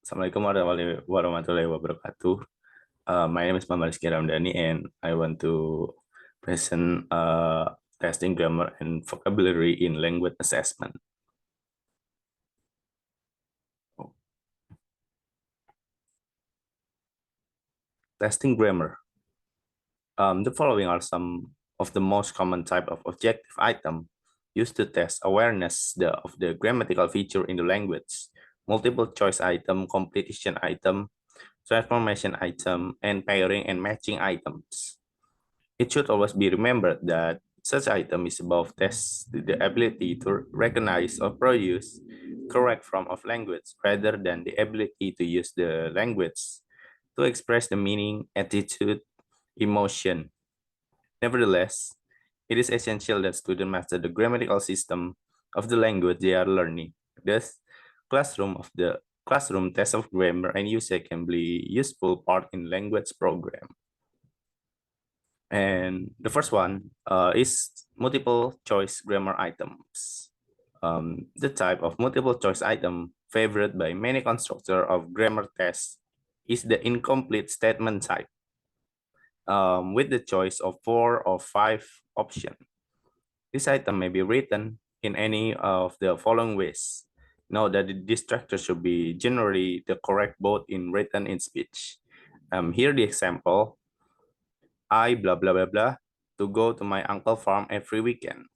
Assalamualaikum warahmatullahi wabarakatuh. My name is Muhamad Ramdhani, and I want to present testing grammar and vocabulary in language assessment. Testing grammar. The following are some of the most common type of objective item used to test awareness of the grammatical feature in the language: multiple choice item, completion item, transformation item, and pairing and matching items. It should always be remembered that such item is above test the ability to recognize or produce correct form of language rather than the ability to use the language to express the meaning, attitude, emotion. Nevertheless, it is essential that students master the grammatical system of the language they are learning. Thus, classroom test of grammar and usage can be useful part in language program. And the first one is multiple choice grammar items. The type of multiple choice item favored by many constructors of grammar tests is the incomplete statement type, with the choice of 4 or 5 options. This item may be written in any of the following ways. Note that this structure should be generally the correct both in written and speech. Here the example: I blah blah blah blah to go to my uncle farm every weekend.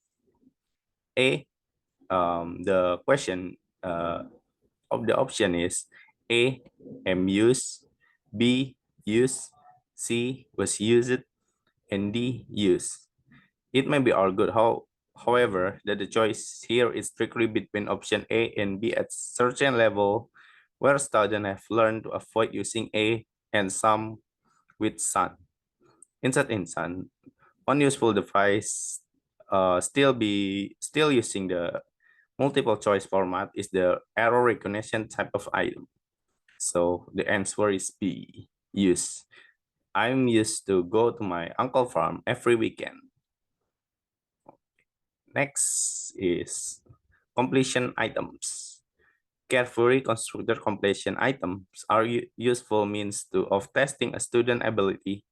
A, the question of the option is A, am used, B, used, C, was used, and D, used. It may be argued, however, that the choice here is strictly between option A and B at certain level, where students have learned to avoid using A and some with some. In such instance, one useful device still using the multiple choice format is the error recognition type of item. So the answer is B, use. I'm used to go to my uncle farm every weekend. Next is completion items. Carefully constructed completion items are useful means of testing a student ability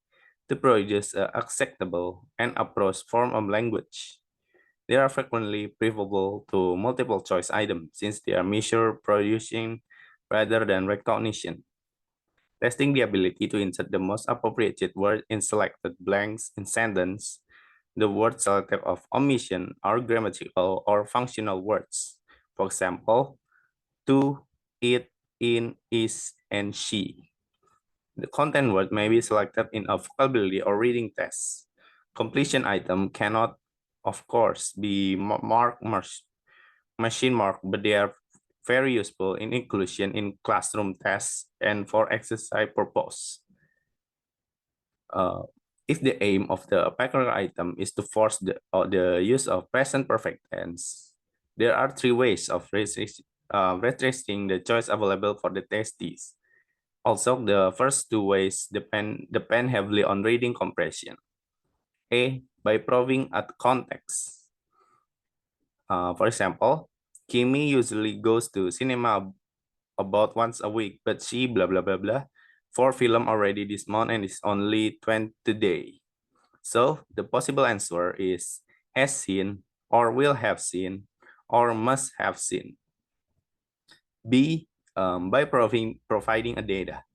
to produce an acceptable and approach form of language. They are frequently preferable to multiple choice items since they are measure producing rather than recognition. Testing the ability to insert the most appropriate word in selected blanks in sentence. The words selected of omission are grammatical or functional words. For example, to, it, in, is, and she. The content word may be selected in a vocabulary or reading test. Completion item cannot, of course, be machine marked, but they are very useful in inclusion in classroom tests and for exercise purpose. If the aim of the particular item is to force the use of present perfect tense, there are 3 ways of restricting the choice available for the testees. Also, the first 2 ways depend heavily on reading comprehension. A, by proving at context. For example, Kimi usually goes to cinema about once a week, but she blah blah blah blah for film already this month and is only 20 today. So the possible answer is has seen or will have seen or must have seen. B, by providing a data.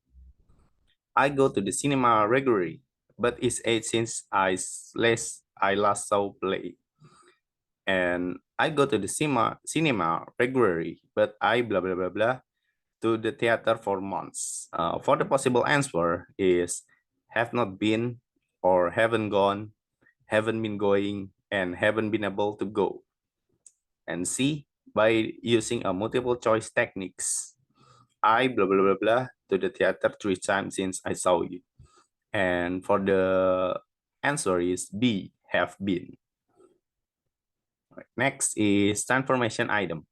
I go to the cinema regularly, but it's age since I last saw play. And I go to the cinema regularly, but I blah blah blah blah to the theater for months. For the possible answer is have not been or haven't gone, haven't been going, and haven't been able to go. And C, by using a multiple choice techniques. I blah blah blah blah to the theater 3 times since I saw you. And for the answer is B, have been. Next is transformation item.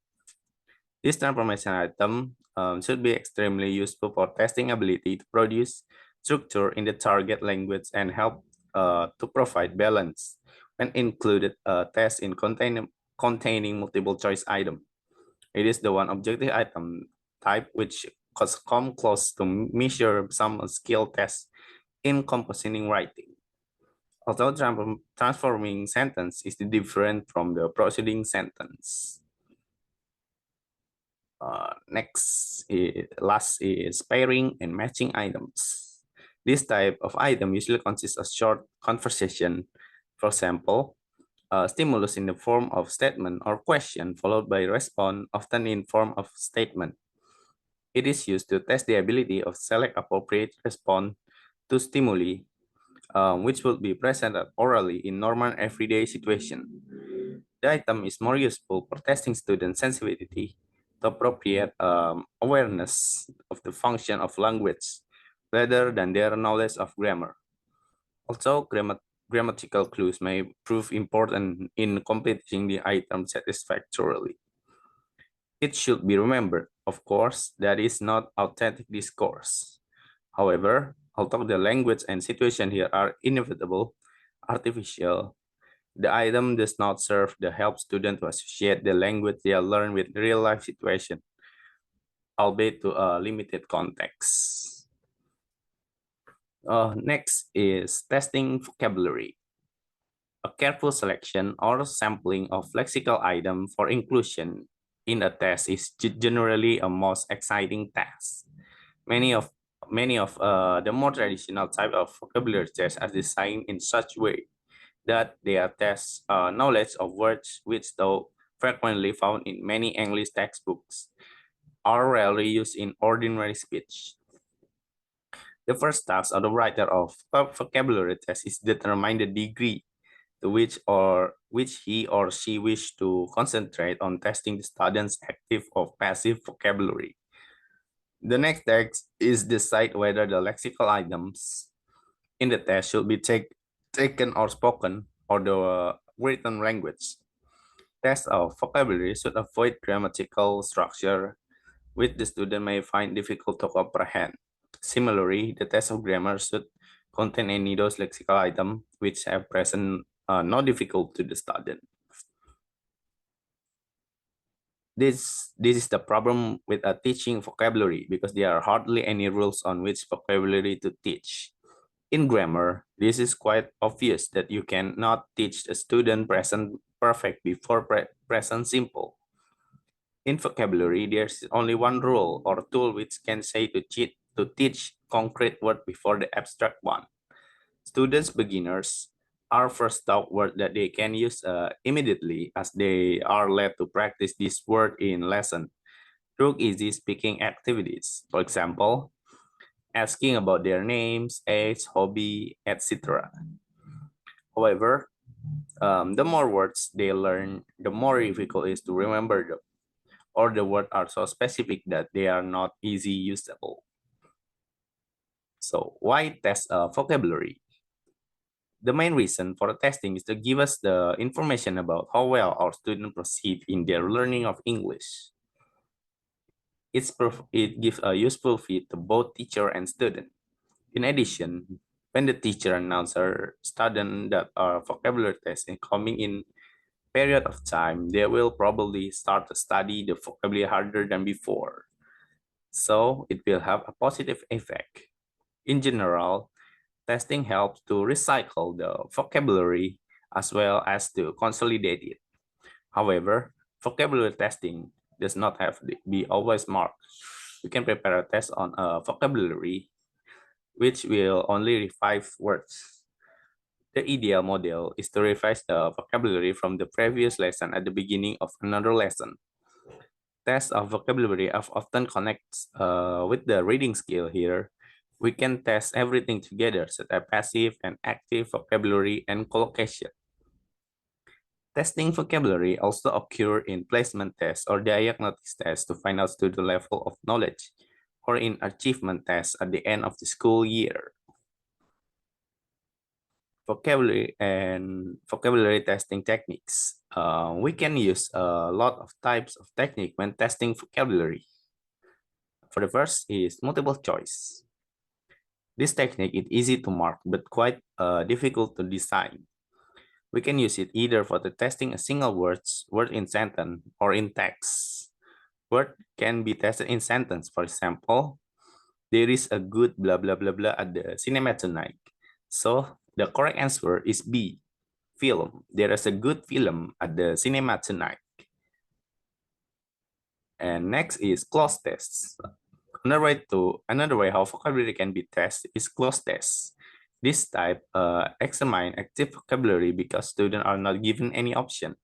This transformation item should be extremely useful for testing ability to produce structure in the target language and help to provide balance when included a test in containing multiple choice item. It is the one objective item type which come close to measure some skill tests in compositing writing. Although transforming sentence is different from the proceeding sentence. Last is pairing and matching items. This type of item usually consists of short conversation. For example, a stimulus in the form of statement or question followed by response, often in form of statement. It is used to test the ability of select appropriate response to stimuli, which will be presented orally in normal everyday situation. The item is more useful for testing student sensitivity to appropriate awareness of the function of language rather than their knowledge of grammar. Also, grammatical clues may prove important in completing the item satisfactorily. It should be remembered, of course, that is not authentic discourse. However, although the language and situation here are inevitable, artificial, the item does not serve to help students to associate the language they learn with real-life situation, albeit to a limited context. Next is testing vocabulary. A careful selection or sampling of lexical items for inclusion in a test is generally a most exciting task. Many of the more traditional type of vocabulary tests are designed in such way that they are test knowledge of words which, though frequently found in many English textbooks, are rarely used in ordinary speech. The first task of the writer of vocabulary test is determine the degree to which he or she wish to concentrate on testing the student's active or passive vocabulary. The next task is decide whether the lexical items in the test should be taken or spoken or the written language. Tests of vocabulary should avoid grammatical structure, which the student may find difficult to comprehend. Similarly, the test of grammar should contain any those lexical items which have present not difficult to the student. This is the problem with teaching vocabulary because there are hardly any rules on which vocabulary to teach. In grammar, this is quite obvious that you cannot teach a student present perfect before present simple. In vocabulary, there's only one rule or tool which can say to teach concrete word before the abstract one. Students, beginners, are first taught word that they can use immediately as they are led to practice this word in lesson through easy speaking activities. For example, asking about their names, age, hobby, etc. However, the more words they learn, the more difficult it is to remember them, or the words are so specific that they are not easy usable. So why test vocabulary? The main reason for the testing is to give us the information about how well our students proceed in their learning of English. It gives a useful feed to both teacher and student. In addition, when the teacher announces her student that our vocabulary test is coming in period of time, they will probably start to study the vocabulary harder than before. So it will have a positive effect. In general, testing helps to recycle the vocabulary as well as to consolidate it. However, vocabulary testing does not have to be always marked. You can prepare a test on a vocabulary which will only revise words. The ideal model is to revise the vocabulary from the previous lesson at the beginning of another lesson. Tests of vocabulary often connects with the reading skill here. We can test everything together, such as passive and active vocabulary and collocation. Testing vocabulary also occur in placement tests or diagnostic tests to find out student level of knowledge, or in achievement tests at the end of the school year. Vocabulary testing techniques. We can use a lot of types of technique when testing vocabulary. For the first is multiple choice. This technique is easy to mark but quite difficult to design. We can use it either for the testing a single word in sentence or in text. Word can be tested in sentence. For example, there is a good blah blah blah blah at the cinema tonight. So the correct answer is B, film. There is a good film at the cinema tonight. And next is clause tests. Another way how vocabulary can be tested is clause tests. This type examine active vocabulary because students are not given any option.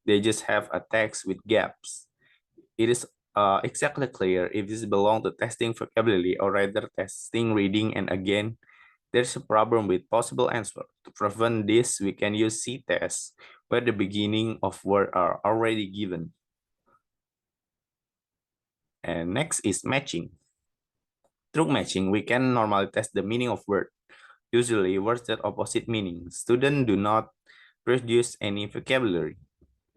They just have a text with gaps. It is exactly clear if this belongs to testing vocabulary or rather testing reading, and again, there's a problem with possible answer. To prevent this, we can use C-tests where the beginning of word are already given. And next is matching. Through matching, we can normally test the meaning of word. Usually, words that opposite meaning. Students do not produce any vocabulary.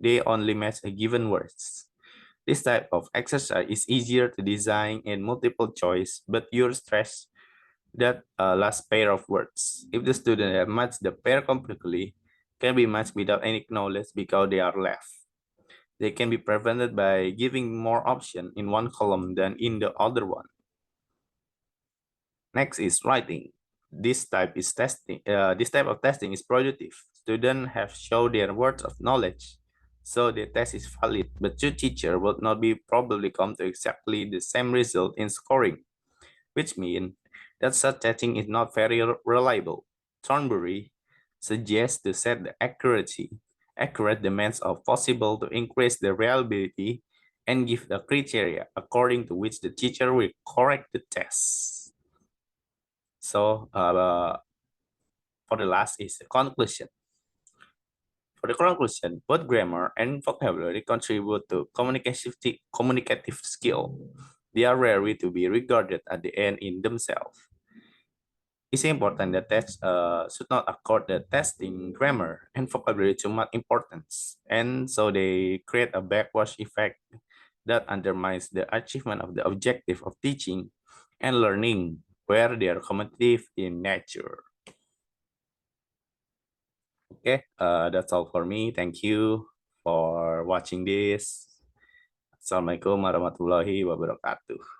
They only match a given words. This type of exercise is easier to design in multiple choice, but you stress that last pair of words. If the student have matched the pair completely, can be matched without any knowledge because they are left. They can be prevented by giving more option in one column than in the other one. Next is writing. This type of testing is productive. Students have shown their words of knowledge, so the test is valid. But two teachers will not be probably come to exactly the same result in scoring, which means that such testing is not very reliable. Thornbury suggests to set the accurate demands of possible to increase the reliability and give the criteria according to which the teacher will correct the test. So for the last is the conclusion. For the conclusion, both grammar and vocabulary contribute to communicative skill. They are rarely to be regarded at the end in themselves. It's important that tests should not accord the testing grammar and vocabulary too much importance, and so they create a backwash effect that undermines the achievement of the objective of teaching and learning, where they are competitive in nature. Okay, that's all for me. Thank you for watching this. Assalamualaikum warahmatullahi wabarakatuh.